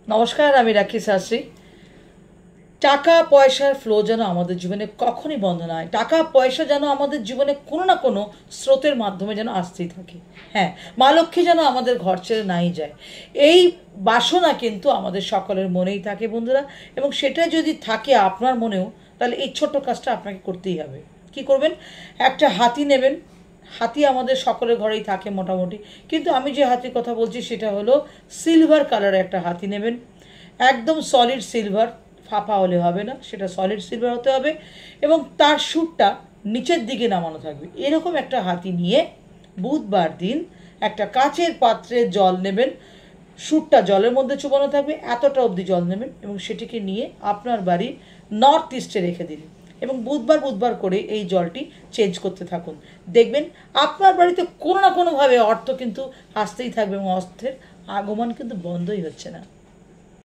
নমস্কার, আমি রাখি শাস্ত্রী। টাকা পয়সার ফ্লো যেন আমাদের জীবনে কখনই বন্ধ না হয়। টাকা পয়সা যেন আমাদের জীবনে কোনো না কোনো স্রোতের মাধ্যমে যেন আসতেই থাকে। হ্যাঁ, মা লক্ষ্মী যেন আমাদের ঘর ছেড়ে নাই যায়, এই বাসনা কিন্তু আমাদের সকলের মনেই থাকে বন্ধুরা। এবং সেটা যদি থাকে আপনার মনেও, তাহলে এই ছোট্ট কাজটা আপনাকে করতেই হবে। কি করবেন? একটা হাতি নেবেন। হাতি আমাদের সকলের ঘরেই থাকে মোটামুটি, কিন্তু আমি যে হাতির কথা বলছি সেটা হলো সিলভার কালারের একটা হাতি নেবেন। একদম সলিড সিলভার, ফাঁপা হলে হবে না, সেটা সলিড সিলভার হতে হবে। এবং তার সুরটা নিচের দিকে নামানো থাকবে, এরকম একটা হাতি নিয়ে বুধবার দিন একটা কাচের পাত্রে জল নেবেন। সুরটা জলের মধ্যে চুবানো থাকবে, এতটা অবধি জল নেবেন এবং সেটিকে নিয়ে আপনার বাড়ির নর্থ ইস্টে রেখে দিন। এবং বুধবার বুধবার করে এই জলটি চেঞ্জ করতে থাকুন। দেখবেন আপনার বাড়িতে কোনো না কোনোভাবে অর্থ কিন্তু আসতেই থাকবে এবং অর্থের আগমন কিন্তু বন্ধই হচ্ছে না।